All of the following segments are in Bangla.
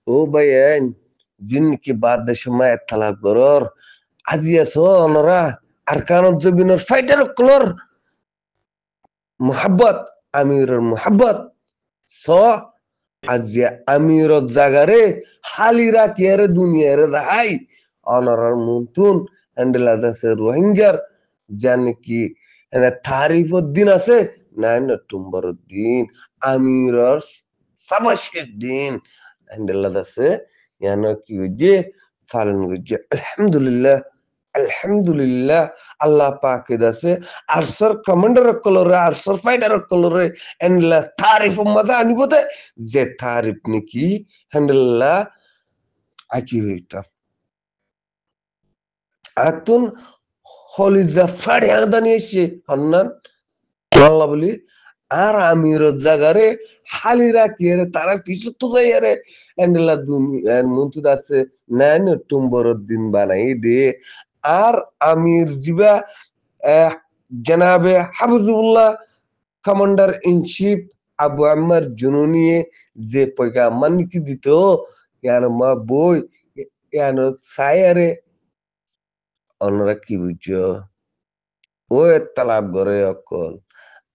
ও ভাইয়েন জিন্কি বাদ সময় তালাব করর আজি আছো অনরা আর কারণ জবিনর ফাইটার কলর মোহাব্বত আমিরের মোহাব্বত স আজি আমিরত জাগারে হালিরা কিয়ারে দুনিয়ারে দাহাই অনরার মুন্তুন হ্যান্ডেলা দাসে রোহিঙ্গার জানি কি এনে তারিফর দিন আছে নাইন অক্টোবর দিন আমিরর সাবাশের দিন হ্যান্ডেলা দাসে ইয়ানো কি হইছে পালন করছে আলহামদুলিল্লাহ আলহামদুলিল্লাহ আল্লাহ পাকে দাসে আরসর কমান্ডার কলরে আরসর ফাইটার কলরে এনলা তারিফ মদা আনিবতে যে তারিফ নাকি হ্যান্ডেলা আকি হইতা আতুন হলিজা ফাড়ে আদানি এসে হন্নান আল্লাহ বলি আর আমির জাগারে হালিরা কি রে তারা কিছু তো যাই রে এন্ডলা দুনিয়ার মন্তুদ আছে নাইন অক্টোবর দিন বানাই দে আর আমির জিবা জনাবে Hafizullah commander in chief Abu আম্মার জুনুনিয়ে যে পয়গামান কি দিত ইয়ার মা বই ইয়ার সায়ারে অন্যরা কি বুঝছো ও তালাব করে অকল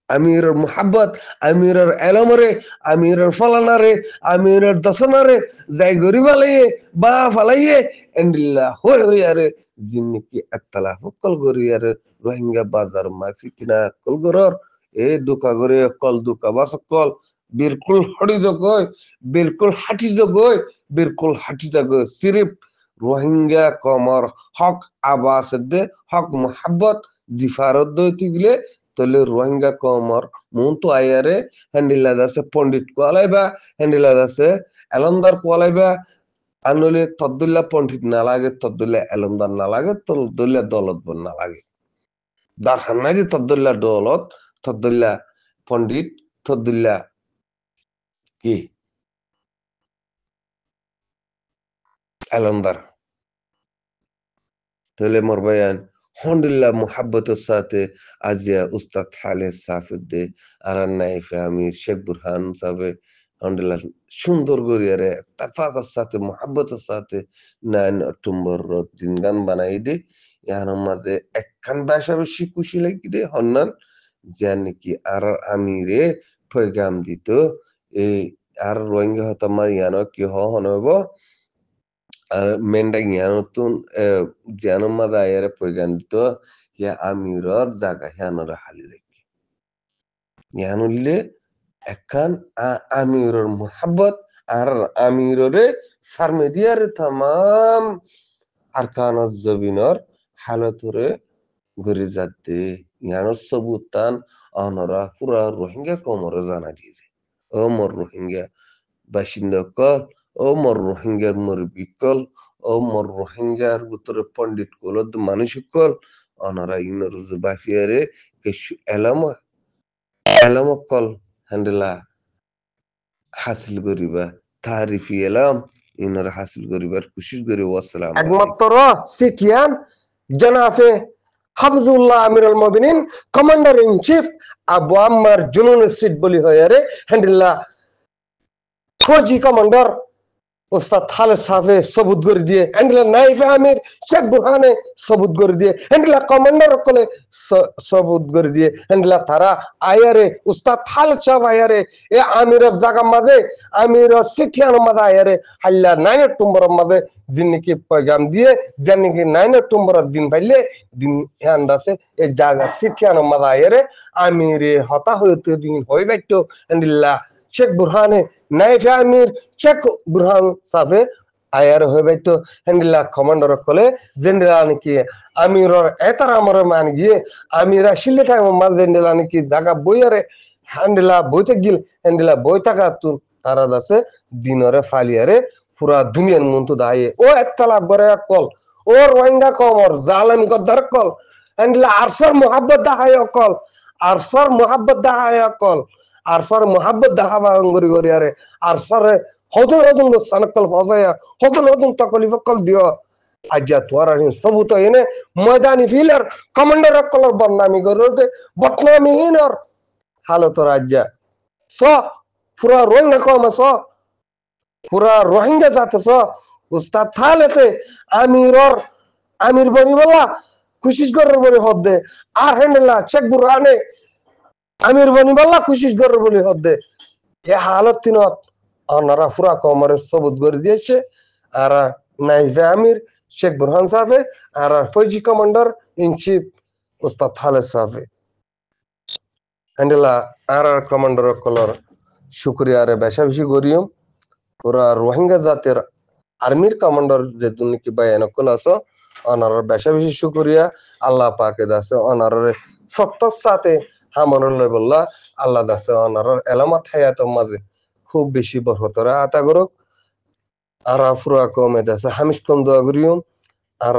আমিরের মোহাব্বত আমিরের এলমরে আমিরের ফলানারে আমিরের দশনারে যাই গরি ফালাইয়ে বা ফালাইয়ে এন্ডিল্লা হই হই আরে জিন্নিকি আত্তালা ফকল গরি আরে রোহিঙ্গা বাজার মা ফিতিনা কল গরর এ দুকা গরে কল দুকা বাস কল বিলকুল হড়ি জগয় বিলকুল হাঁটি জগয় বিলকুল হাঁটি জগয় সিরিফ রোহিঙ্গা কমর হক আবাস দে হক মোহাব্বত দিফারত দইতে গেলে তাহলে রোহিঙ্গা কমর মন তো আয়ারে হ্যান্ডিলা দাসে পণ্ডিত কোয়ালাইবা হ্যান্ডিলা দাসে এলমদার কোয়ালাইবা আনলে তদ্দুল্লা পণ্ডিত না লাগে তদ্দুল্লা এলমদার না লাগে তদ্দুল্লা দলত বন না লাগে দরকার নাই যে তদ্দুল্লা দলত তদ্দুল্লা পণ্ডিত তদ্দুল্লা কি এলমদার তাহলে মোর ভাইয়ান হন্ডুল্লাহ মোহাব্বতের সাথে আজিয়া উস্তাদ খালেদ সাফিদ্দে আর নাইফে আমি শেখ বুরহান সাহেব হন্ডুল্লাহ সুন্দর করিয়ারে তাফাকর সাথে মোহাব্বতের সাথে 9 অক্টোবর দিন গান বানাই দে ইয়ার মাঝে একখান ভাষা বেশি খুশি লাগি দে হন্নান যে নাকি আর আমি রে পয়গাম দিত এই আর রোহিঙ্গা হতাম ইয়ানো কি হনব মেন্ডা জ্ঞানতুন জ্ঞানমাদা আয়ারে পয়গান্দিত ইয়া আমিরর জাগা হিয়ানর হালি রেখি জ্ঞানুল্লে একখান আমিরর মোহাব্বত আর আমিররে সারমেদিয়ার তামাম আরকানত জবিনর হালতরে গড়ে যাতে জ্ঞানর সবুতান অনরা পুরা রোহিঙ্গা কমরে জানা দিয়ে ও মোর রোহিঙ্গা বাসিন্দা কল ও মোর রোহিঙ্গার মুরব্বী কল ও মোর রোহিঙ্গার ভিতরে পণ্ডিত কল মানুষ কল অনারা ইনর বাফিয়ারে কিছু এলাম কল হ্যান্ডেলা হাসিল করিবা তারিফি এলাম ইনর হাসিল করিবার কোশিশ করি ওয়াসসালাম একমাত্র সিকিয়ান জনাফে হাফিজুল্লাহ আমিরুল মুমিনিন কমান্ডার ইন চিফ আবু আম্মার জুনুন সিট বলি হয় রে হ্যান্ডেলা ফৌজি কমান্ডার ওস্তাদ খালেদ সাহেবে সবুত করে দিয়ে হ্যান্ডেলা নাইফে আমির শেখ বুরহানে সবুত করে দিয়ে হ্যান্ডেলা কমান্ডার কলে সবুত করে দিয়ে হ্যান্ডেলা তারা আয়ারে উস্তাদ খালেদ সাহেব আয়ারে এ আমিরের জায়গা মাঝে আমিরের সিঠিয়ান মাঝে আয়ারে হাল্লা 9 অক্টোবর মাঝে যিনিকি পয়গাম দিয়ে যিনিকি 9 অক্টোবর দিন পাইলে দিন হ্যান্ডাসে এ জায়গা সিঠিয়ান মাঝে আয়ারে আমিরে হতা হইতে দিন হই বাইতো হ্যান্ডেলা শেখ বুরহানে নাইফে আমির শেখ বুরহান সাফে আয়ার হয়ে বাইতো হ্যান্ডেলা কমান্ডার কলে জেন্ডেলা নাকি আমিরর এতার আমার মান গিয়ে আমিরা শিলে টাইম মাঝ জেন্ডেলা নাকি জায়গা বইয়ারে হ্যান্ডেলা বইতে গিল হ্যান্ডেলা বই থাকা তুন তারা দাসে দিনরে ফালিয়ারে পুরা দুনিয়ার মন্তু দায়ে ও একতলা করে কল ও রোহিঙ্গা কমর জালেম গদ্দার কল হ্যান্ডেলা আরসর মোহাব্বত দাহায় কল আরসর মোহাব্বত দাহায় কল আরসর মোহাব্বত দাহাবা গরি গরি আরে আরসরে হদুন হদুন সানকল ফসায়া হদুন হদুন তকলিফ কল দিও আজ্জা তোরা সবুত এনে ময়দানি ফিলার কমান্ডার কলর বদনামি গরতে বদনামি হিনর হালত রাজ্জা স পুরা রোহিঙ্গা কম স পুরা রোহিঙ্গা জাতেছ উস্তাদ থালেতে আমির বনি বলা কুশিস গরের বলি হদ্দে আর হেন্ডেলা চেক বুরানে আমির বনি বলা কুশিস গরের বলি হদ্দে এ হালত তিনত অনারা পুরা কমরে সবুত করে দিয়েছে আর নাইফে আমির শেখ বুরহান সাহেব আর ফৌজি কমান্ডার ইন চিফ উস্তাদ থালে সাহেব হ্যান্ডেলা আর কমান্ডার কলর শুক্রিয়া রে বেশা বেশি করিম পুরা রোহিঙ্গা জাতের আর্মির কমান্ডার যে তুমি কি বায়ান কল আছো অনার বেশা বেশি শুক্রিয়া আল্লাহ পাকে দাসে অনার সত্তর সাথে হামরুল বললা আল্লাহ দাসে অনার এলামাত হায়াত মাঝে খুব বেশি বরহতরা আতা করুক আর পুরা কমে দাসে হামিশ কম দোয়া করিম আর